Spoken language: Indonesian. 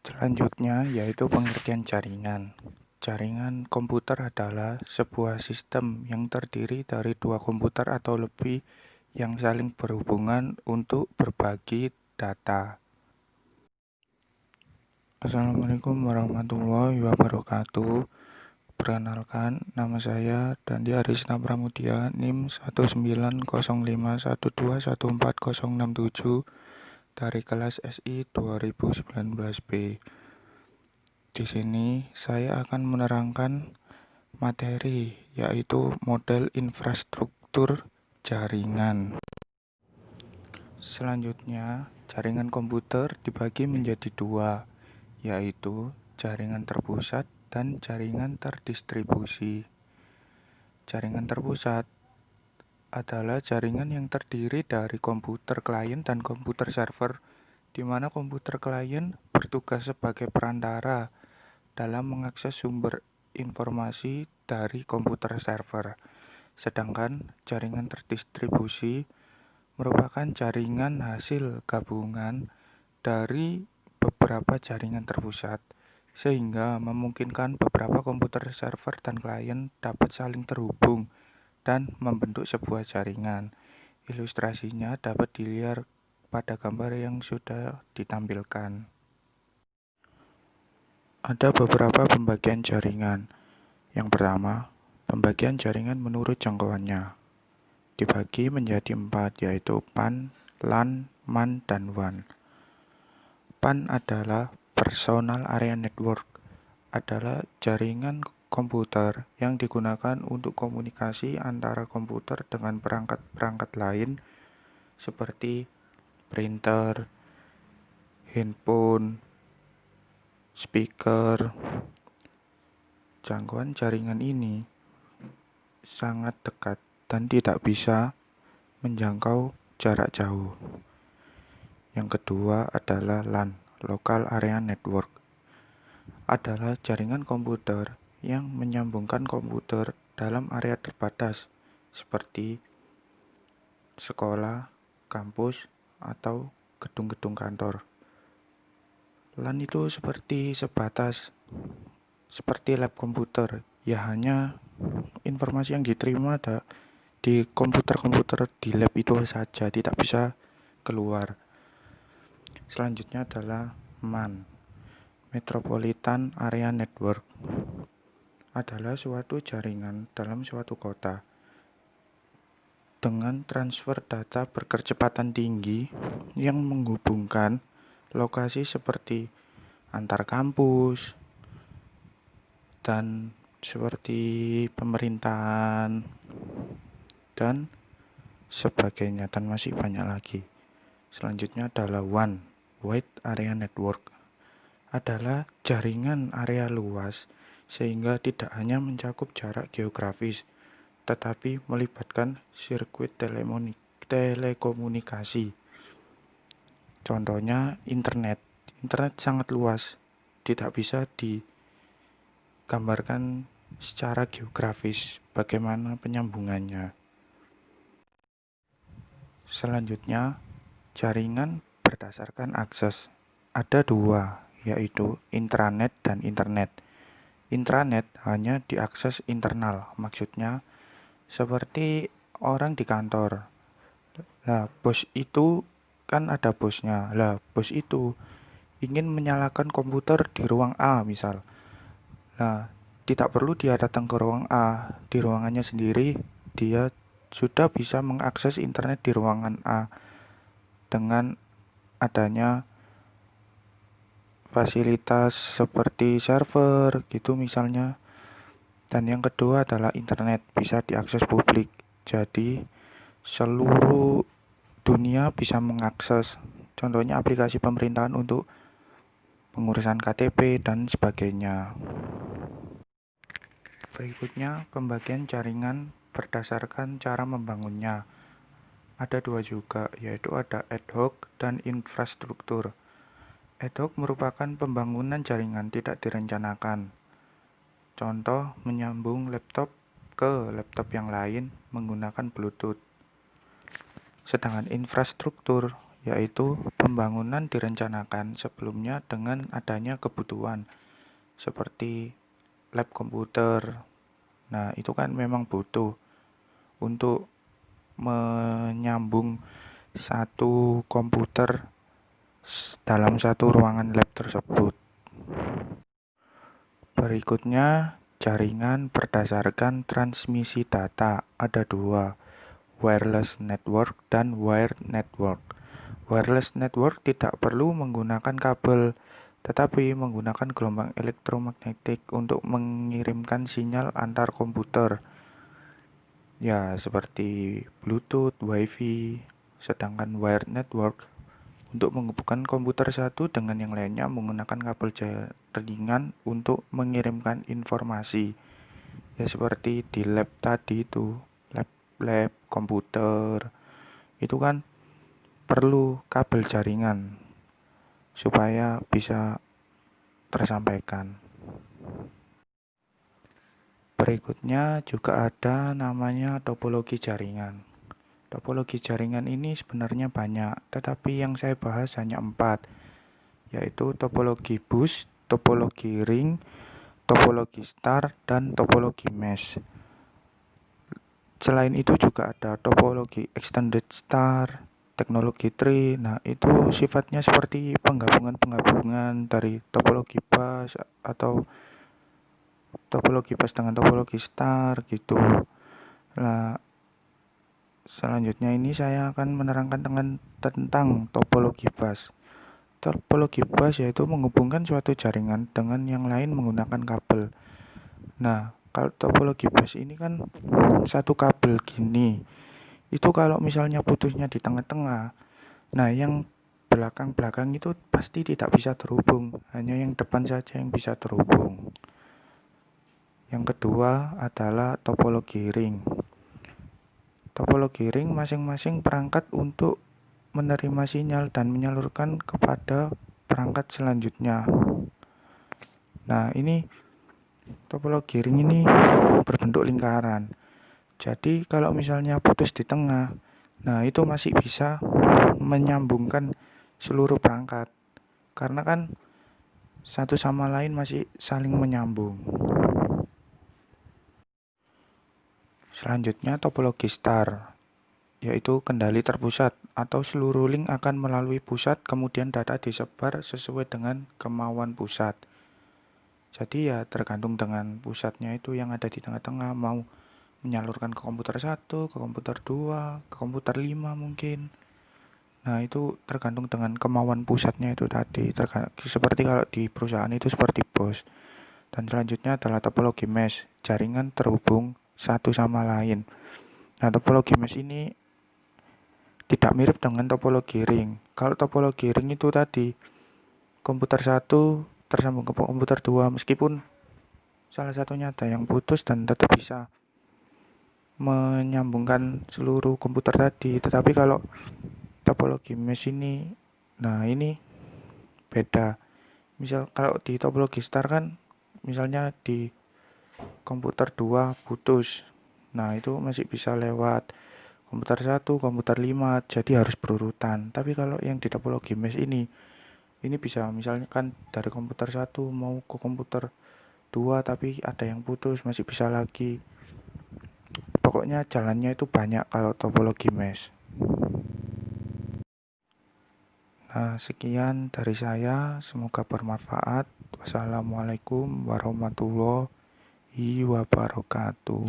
Selanjutnya yaitu pengertian jaringan. Jaringan komputer adalah sebuah sistem yang terdiri dari dua komputer atau lebih yang saling berhubungan untuk berbagi data. Assalamualaikum warahmatullahi wabarakatuh. Perkenalkan, nama saya Dandi Arisna Pramudia, NIM 19051214067 dari kelas SI 2019B. Di sini saya akan menerangkan materi, yaitu model infrastruktur jaringan. Selanjutnya, jaringan komputer dibagi menjadi dua, yaitu jaringan terpusat dan jaringan terdistribusi. Jaringan terpusat adalah jaringan yang terdiri dari komputer klien dan komputer server, di mana komputer klien bertugas sebagai perantara dalam mengakses sumber informasi dari komputer server. Sedangkan jaringan terdistribusi merupakan jaringan hasil gabungan dari beberapa jaringan terpusat, sehingga memungkinkan beberapa komputer server dan klien dapat saling terhubung dan membentuk sebuah jaringan. Ilustrasinya dapat dilihat pada gambar yang sudah ditampilkan. Ada beberapa pembagian jaringan. Yang pertama, pembagian jaringan menurut jangkauannya. Dibagi menjadi 4, yaitu PAN, LAN, MAN, dan WAN. PAN adalah Personal Area Network, adalah jaringan komputer yang digunakan untuk komunikasi antara komputer dengan perangkat-perangkat lain seperti printer, handphone, speaker. Jangkauan jaringan ini sangat dekat dan tidak bisa menjangkau jarak jauh. Yang kedua adalah LAN, Local Area Network, adalah jaringan komputer yang menyambungkan komputer dalam area terbatas seperti sekolah, kampus, atau gedung-gedung kantor. LAN itu seperti sebatas seperti lab komputer, ya hanya informasi yang diterima di komputer-komputer di lab itu saja, tidak bisa keluar. Selanjutnya adalah MAN, Metropolitan Area Network, adalah suatu jaringan dalam suatu kota dengan transfer data berkecepatan tinggi yang menghubungkan lokasi seperti antar kampus dan seperti pemerintahan dan sebagainya, dan masih banyak lagi. Selanjutnya adalah WAN, Wide Area Network, adalah jaringan area luas sehingga tidak hanya mencakup jarak geografis, tetapi melibatkan sirkuit telekomunikasi. Contohnya internet. Internet sangat luas, tidak bisa digambarkan secara geografis bagaimana penyambungannya. Selanjutnya, jaringan berdasarkan akses. Ada dua, yaitu intranet dan internet. Intranet hanya diakses internal, maksudnya seperti orang di kantor. Nah, bos itu kan ada bosnya. Lah, bos itu ingin menyalakan komputer di ruang A misal. Nah, tidak perlu dia datang ke ruang A. Di ruangannya sendiri, dia sudah bisa mengakses internet di ruangan A dengan adanya fasilitas seperti server gitu misalnya. Dan yang kedua adalah internet, bisa diakses publik. Jadi seluruh dunia bisa mengakses. Contohnya aplikasi pemerintahan untuk pengurusan KTP dan sebagainya. Berikutnya, pembagian jaringan berdasarkan cara membangunnya. Ada dua juga, yaitu ada ad hoc dan infrastruktur. Ad hoc merupakan pembangunan jaringan tidak direncanakan. Contoh, menyambung laptop ke laptop yang lain menggunakan Bluetooth. Sedangkan infrastruktur yaitu pembangunan direncanakan sebelumnya dengan adanya kebutuhan seperti lab komputer. Nah, itu kan memang butuh untuk menyambung satu komputer dalam satu ruangan lab tersebut. Berikutnya, jaringan berdasarkan transmisi data. Ada dua, wireless network dan wired network. Wireless network tidak perlu menggunakan kabel, tetapi menggunakan gelombang elektromagnetik untuk mengirimkan sinyal antar komputer. Ya, seperti Bluetooth, Wi-Fi. Sedangkan wired network untuk menghubungkan komputer satu dengan yang lainnya menggunakan kabel jaringan untuk mengirimkan informasi. Ya, seperti di lab tadi itu, lab komputer. Itu kan perlu kabel jaringan supaya bisa tersampaikan. Berikutnya juga ada namanya topologi jaringan. Topologi jaringan ini sebenarnya banyak, tetapi yang saya bahas hanya 4, yaitu topologi bus, topologi ring, topologi star, dan topologi mesh. Selain itu juga ada topologi extended star, teknologi tree. Nah, itu sifatnya seperti penggabungan-penggabungan dari topologi bus atau topologi bus dengan topologi star gitu. Nah, selanjutnya ini saya akan menerangkan tentang topologi bus. Topologi bus yaitu menghubungkan suatu jaringan dengan yang lain menggunakan kabel. Nah, kalau topologi bus ini kan satu kabel gini. Itu kalau misalnya putusnya di tengah-tengah, nah yang belakang-belakang itu pasti tidak bisa terhubung, hanya yang depan saja yang bisa terhubung. Yang kedua adalah topologi ring. Topologi ring masing-masing perangkat untuk menerima sinyal dan menyalurkan kepada perangkat selanjutnya. Nah, ini topologi ring ini berbentuk lingkaran. Jadi kalau misalnya putus di tengah, nah itu masih bisa menyambungkan seluruh perangkat. Karena kan satu sama lain masih saling menyambung. Selanjutnya topologi star, yaitu kendali terpusat atau seluruh link akan melalui pusat kemudian data disebar sesuai dengan kemauan pusat. Jadi ya tergantung dengan pusatnya itu yang ada di tengah-tengah, mau menyalurkan ke komputer 1, ke komputer 2, ke komputer 5 mungkin. Nah, itu tergantung dengan kemauan pusatnya itu tadi. Seperti kalau di perusahaan itu seperti bos. Dan selanjutnya adalah topologi mesh, jaringan terhubung satu sama lain. Nah, topologi mesh ini tidak mirip dengan topologi ring. Kalau topologi ring itu tadi, komputer 1 tersambung ke komputer 2 meskipun salah satunya ada yang putus dan tetap bisa menyambungkan seluruh komputer tadi. Tetapi kalau topologi mesh ini, nah ini beda. Misal kalau di topologi star kan misalnya di komputer 2 putus. Nah, itu masih bisa lewat komputer 1, komputer 5, jadi harus berurutan. Tapi kalau yang di topologi mesh ini bisa misalnya kan dari komputer 1 mau ke komputer 2 tapi ada yang putus, masih bisa lagi. Pokoknya jalannya itu banyak kalau topologi mesh. Nah, sekian dari saya, semoga bermanfaat. Wassalamualaikum warahmatullahi wabarakatuh.